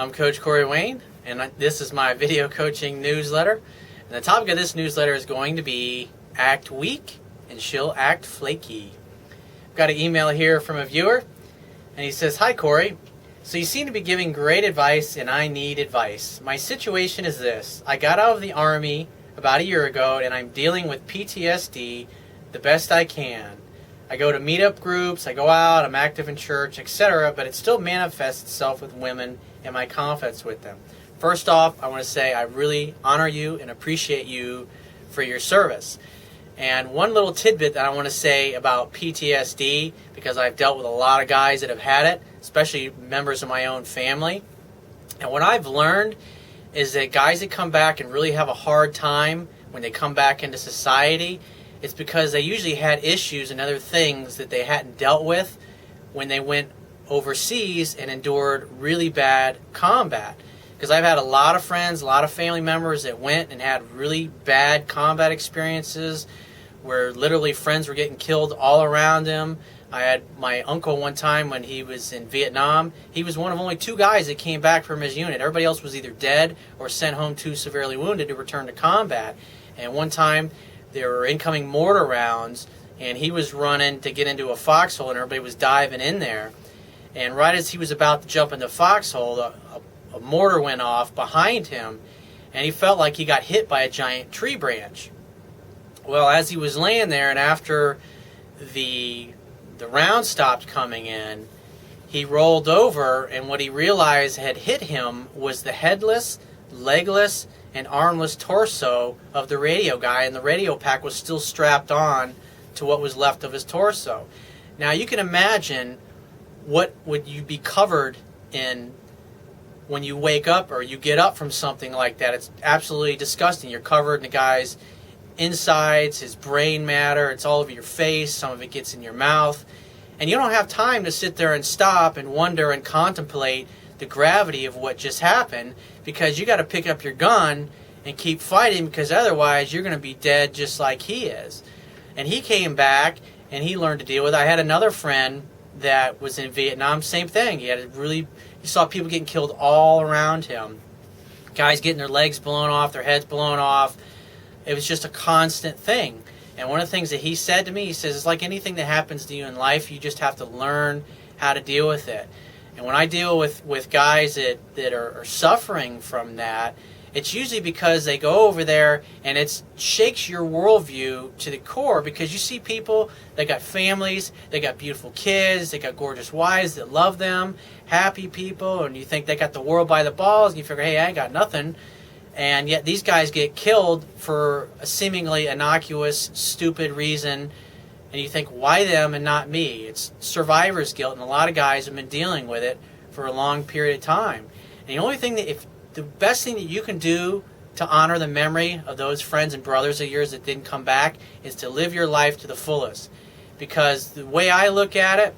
I'm Coach Corey Wayne, and this is my video coaching newsletter. And the topic of this newsletter is going to be act weak and she'll act flaky. I've got an email here from a viewer, and he says, "Hi Corey, so you seem to be giving great advice and I need advice. My situation is this. I got out of the Army about a year ago and I'm dealing with PTSD the best I can. I go to meetup groups, I go out, I'm active in church, etc., but it still manifests itself with women and my confidence with them. First off, I want to say I really honor you and appreciate you for your service." And one little tidbit that I want to say about PTSD, because I've dealt with a lot of guys that have had it, especially members of my own family. And what I've learned is that guys that come back and really have a hard time when they come back into society, it's because they usually had issues and other things that they hadn't dealt with when they went overseas and endured really bad combat. Because I've had a lot of friends, a lot of family members that went and had really bad combat experiences where literally friends were getting killed all around him. I had my uncle one time when he was in Vietnam. He was one of only 2 guys that came back from his unit. Everybody else was either dead or sent home too severely wounded to return to combat. And one time there were incoming mortar rounds, and he was running to get into a foxhole, and everybody was diving in there. And right as he was about to jump into the foxhole, a mortar went off behind him, and he felt like he got hit by a giant tree branch. Well, as he was laying there, and after the round stopped coming in, he rolled over, and what he realized had hit him was the headless, legless, and armless torso of the radio guy, and the radio pack was still strapped on to what was left of his torso. Now you can imagine what would you be covered in when you wake up or you get up from something like that. It's absolutely disgusting. You're covered in the guy's insides, his brain matter, it's all over your face, some of it gets in your mouth, and you don't have time to sit there and stop and wonder and contemplate the gravity of what just happened, because you got to pick up your gun and keep fighting, because otherwise you're going to be dead just like he is. And he came back and he learned to deal with it. I had another friend that was in Vietnam, same thing. He saw people getting killed all around him. Guys getting their legs blown off, their heads blown off. It was just a constant thing. And one of the things that he said to me, he says, it's like anything that happens to you in life, you just have to learn how to deal with it. And when I deal with guys that are suffering from that, it's usually because they go over there and it shakes your worldview to the core, because you see people, they got families, they got beautiful kids, they got gorgeous wives that love them, happy people, and you think they got the world by the balls, and you figure, hey, I ain't got nothing. And yet these guys get killed for a seemingly innocuous, stupid reason. And you think, why them and not me? It's survivor's guilt, and a lot of guys have been dealing with it for a long period of time. And the only thing the best thing that you can do to honor the memory of those friends and brothers of yours that didn't come back is to live your life to the fullest. Because the way I look at it,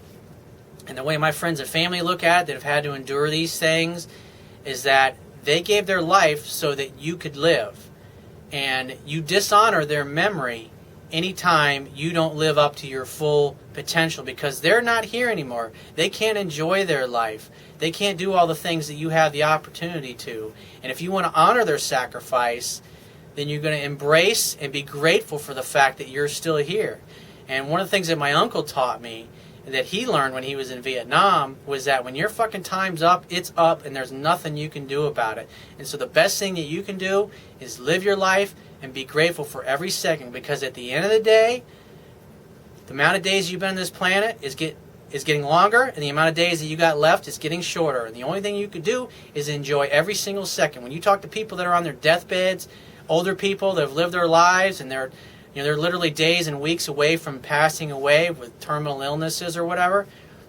and the way my friends and family look at it that have had to endure these things, is that they gave their life so that you could live. And you dishonor their memory anytime you don't live up to your full potential, because they're not here anymore. They can't enjoy their life. They can't do all the things that you have the opportunity to. And if you want to honor their sacrifice, then you're going to embrace and be grateful for the fact that you're still here. And one of the things that my uncle taught me, that he learned when he was in Vietnam, was that when your fucking time's up, it's up, and there's nothing you can do about it. And so the best thing that you can do is live your life and be grateful for every second, because at the end of the day, the amount of days you've been on this planet is getting longer, and the amount of days that you got left is getting shorter. And the only thing you can do is enjoy every single second. When you talk to people that are on their deathbeds, older people that have lived their lives, and they're literally days and weeks away from passing away with terminal illnesses or whatever,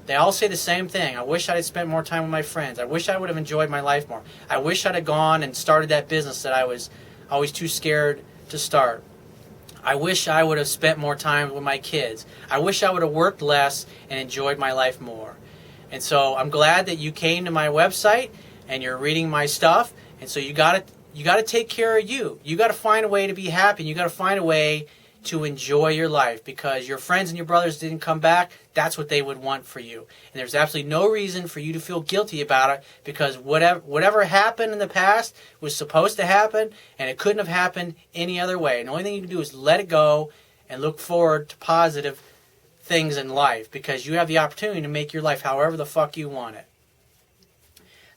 they all say the same thing. I wish I'd spent more time with my friends. I wish I would have enjoyed my life more. I wish I'd have gone and started that business that I was always too scared to start. I wish I would have spent more time with my kids. I wish I would have worked less and enjoyed my life more. And so I'm glad that you came to my website and you're reading my stuff. And so you got to take care of you. You got to find a way to be happy. You got to find a way to enjoy your life, because your friends and your brothers didn't come back. That's what they would want for you. And there's absolutely no reason for you to feel guilty about it, because whatever happened in the past was supposed to happen, and it couldn't have happened any other way. And the only thing you can do is let it go and look forward to positive things in life, because you have the opportunity to make your life however the fuck you want it.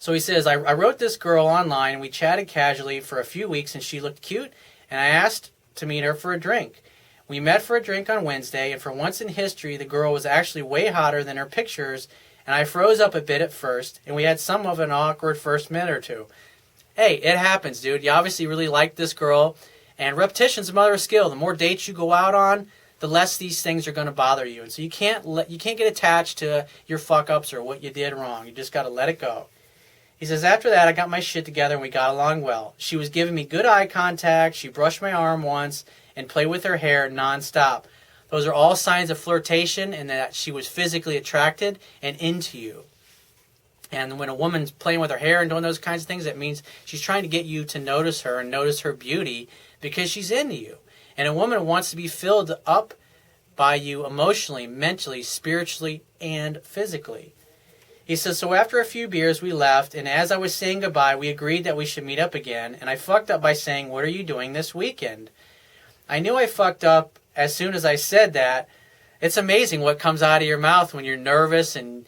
So he says, I wrote this girl online, and we chatted casually for a few weeks, and she looked cute, and I asked to meet her for a drink. We met for a drink on Wednesday, and for once in history, the girl was actually way hotter than her pictures, and I froze up a bit at first, and we had some of an awkward first minute or two. Hey, it happens, dude. You obviously really like this girl, and repetition's a mother of skill. The more dates you go out on, the less these things are going to bother you. And so you can't get attached to your fuck-ups or what you did wrong. You just got to let it go. He says, after that, I got my shit together and we got along well. She was giving me good eye contact. She brushed my arm once and played with her hair nonstop. Those are all signs of flirtation and that she was physically attracted and into you. And when a woman's playing with her hair and doing those kinds of things, that means she's trying to get you to notice her and notice her beauty because she's into you. And a woman wants to be filled up by you emotionally, mentally, spiritually, and physically. He says, so after a few beers, we left, and as I was saying goodbye, we agreed that we should meet up again, and I fucked up by saying, what are you doing this weekend? I knew I fucked up as soon as I said that. It's amazing what comes out of your mouth when you're nervous and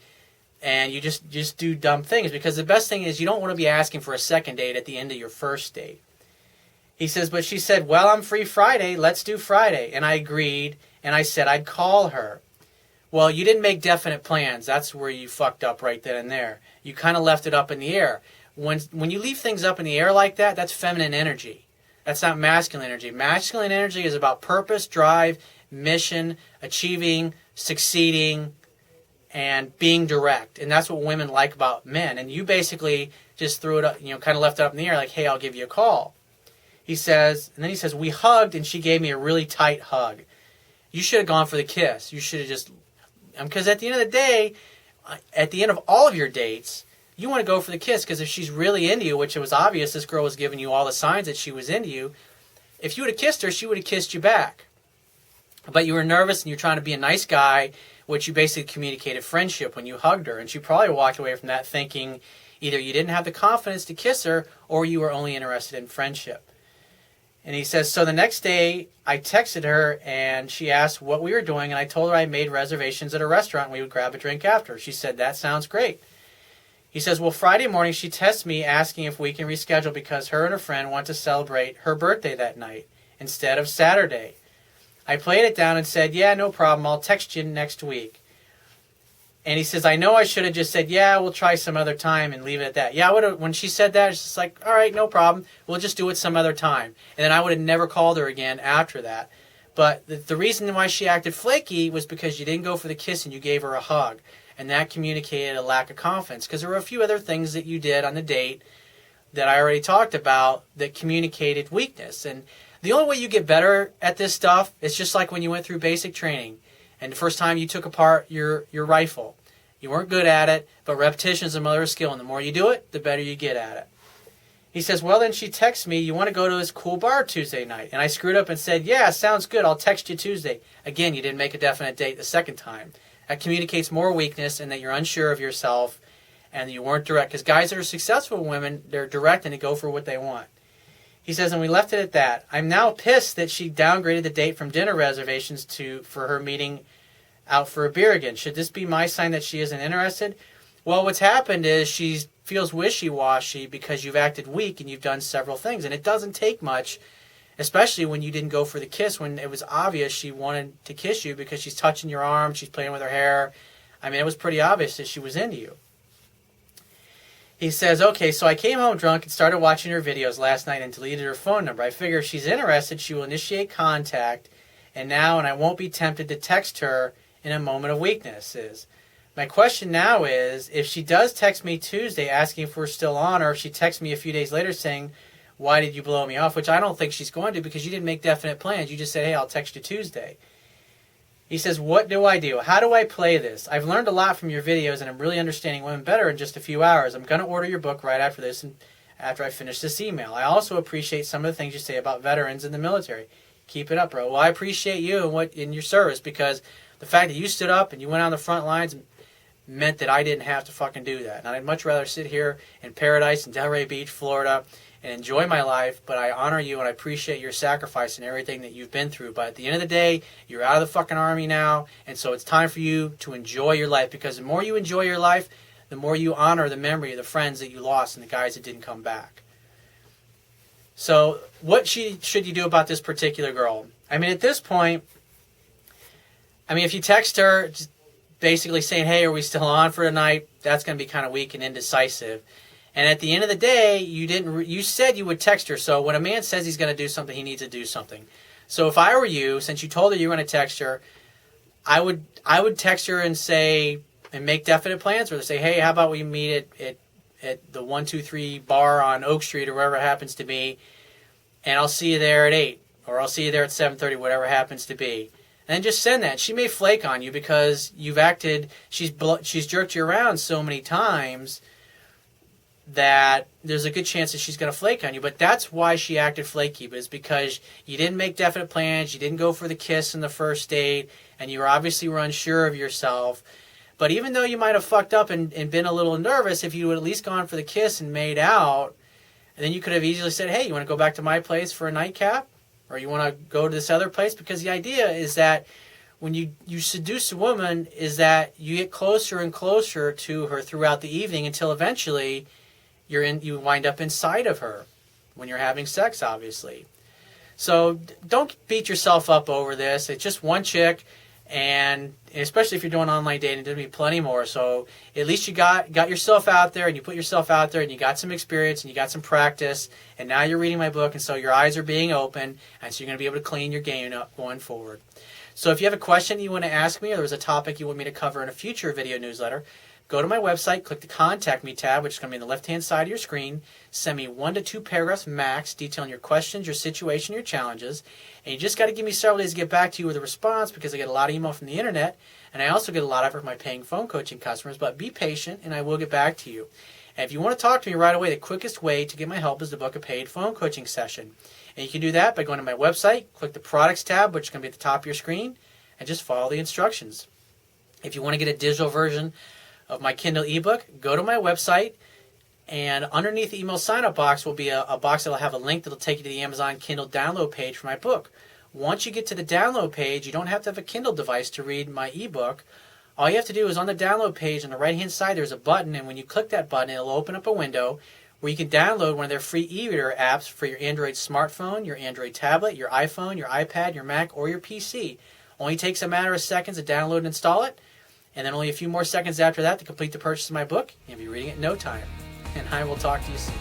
you just do dumb things, because the best thing is you don't want to be asking for a second date at the end of your first date. He says, but she said, well, I'm free Friday, let's do Friday. And I agreed, and I said I'd call her. Well, you didn't make definite plans. That's where you fucked up right then and there. You kind of left it up in the air. When you leave things up in the air like that, that's feminine energy. That's not masculine energy. Masculine energy is about purpose, drive, mission, achieving, succeeding, and being direct. And that's what women like about men. And you basically just threw it up, kind of left it up in the air like, hey, I'll give you a call. He says, and then he says, we hugged and she gave me a really tight hug. You should have gone for the kiss. You should have just... Because at the end of the day, at the end of all of your dates, you want to go for the kiss, because if she's really into you, which it was obvious this girl was giving you all the signs that she was into you, if you would have kissed her, she would have kissed you back. But you were nervous and you're trying to be a nice guy, which you basically communicated friendship when you hugged her. And she probably walked away from that thinking either you didn't have the confidence to kiss her or you were only interested in friendship. And he says, so the next day I texted her and she asked what we were doing, and I told her I made reservations at a restaurant and we would grab a drink after. She said, that sounds great. He says, well, Friday morning she texts me asking if we can reschedule because her and her friend want to celebrate her birthday that night instead of Saturday. I played it down and said, yeah, no problem. I'll text you next week. And he says, I know I should have just said, yeah, we'll try some other time and leave it at that. Yeah, I would have, when she said that, it's just like, all right, no problem. We'll just do it some other time. And then I would have never called her again after that. But the reason why she acted flaky was because you didn't go for the kiss and you gave her a hug. And that communicated a lack of confidence. Because there were a few other things that you did on the date that I already talked about that communicated weakness. And the only way you get better at this stuff is just like when you went through basic training. And the first time you took apart your rifle. You weren't good at it, but repetition is a mother of skill. And the more you do it, the better you get at it. He says, well, then she texts me, you want to go to this cool bar Tuesday night? And I screwed up and said, yeah, sounds good. I'll text you Tuesday. Again, you didn't make a definite date the second time. That communicates more weakness and that you're unsure of yourself and that you weren't direct. Because guys that are successful women, they're direct and they go for what they want. He says, and we left it at that. I'm now pissed that she downgraded the date from dinner reservations for her meeting out for a beer again. Should this be my sign that she isn't interested? Well, what's happened is she feels wishy-washy because you've acted weak and you've done several things. And it doesn't take much, especially when you didn't go for the kiss, when it was obvious she wanted to kiss you because she's touching your arm, she's playing with her hair. I mean, it was pretty obvious that she was into you. He says, okay, so I came home drunk and started watching her videos last night and deleted her phone number. I figure if she's interested, she will initiate contact, and I won't be tempted to text her in a moment of weakness. My question now is, if she does text me Tuesday asking if we're still on, or if she texts me a few days later saying, why did you blow me off, which I don't think she's going to because you didn't make definite plans. You just said, hey, I'll text you Tuesday. He says, what do I do? How do I play this? I've learned a lot from your videos, and I'm really understanding women better in just a few hours. I'm going to order your book right after this and after I finish this email. I also appreciate some of the things you say about veterans in the military. Keep it up, bro. Well, I appreciate you and what in your service, because the fact that you stood up and you went on the front lines meant that I didn't have to fucking do that. And I'd much rather sit here in paradise in Delray Beach, Florida, and enjoy my life, but I honor you and I appreciate your sacrifice and everything that you've been through. But at the end of the day, you're out of the fucking Army now, and so it's time for you to enjoy your life, because the more you enjoy your life, the more you honor the memory of the friends that you lost and the guys that didn't come back. So what should you do about this particular girl? I mean, at this point, if you text her just basically saying, hey, are we still on for tonight? That's going to be kind of weak and indecisive. And at the end of the day, you said you would text her. So when a man says he's going to do something, he needs to do something. So if I were you, since you told her you were going to text her, I would text her and say, and make definite plans, or say, hey, how about we meet at the 123 bar on Oak Street or wherever it happens to be, and I'll see you there at 8, or I'll see you there at 7:30, whatever it happens to be. And then just send that. She may flake on you because you've acted, she's jerked you around so many times that there's a good chance that she's going to flake on you. But that's why she acted flaky, but it's because you didn't make definite plans, you didn't go for the kiss in the first date, and you obviously were unsure of yourself. But even though you might have fucked up and been a little nervous, if you would at least gone for the kiss and made out, and then you could have easily said, hey, you want to go back to my place for a nightcap? Or you want to go to this other place? Because the idea is that when you seduce a woman is that you get closer and closer to her throughout the evening until eventually you wind up inside of her when you're having sex, obviously. So don't beat yourself up over this. It's just one chick, and especially if you're doing online dating, there'll be plenty more. So at least you got yourself out there, and you put yourself out there, and you got some experience, and you got some practice, and now you're reading my book, and so your eyes are being open, and so you're going to be able to clean your game up going forward. So if you have a question you want to ask me, or there's a topic you want me to cover in a future video newsletter, go to my website, click the Contact Me tab, which is going to be on the left-hand side of your screen. Send me 1 to 2 paragraphs max detailing your questions, your situation, your challenges. And you just got to give me several days to get back to you with a response, because I get a lot of email from the internet, and I also get a lot of it from my paying phone coaching customers. But be patient, and I will get back to you. And if you want to talk to me right away, the quickest way to get my help is to book a paid phone coaching session. And you can do that by going to my website, click the Products tab, which is going to be at the top of your screen, and just follow the instructions. If you want to get a digital version of my Kindle ebook, go to my website, and underneath the email sign-up box will be a box that will have a link that will take you to the Amazon Kindle download page for my book. Once you get to the download page, you don't have to have a Kindle device to read my ebook. All you have to do is on the download page on the right-hand side, there's a button, and when you click that button, it'll open up a window where you can download one of their free e-reader apps for your Android smartphone, your Android tablet, your iPhone, your iPad, your Mac, or your PC. Only takes a matter of seconds to download and install it, and then only a few more seconds after that to complete the purchase of my book. You'll be reading it in no time. And I will talk to you soon.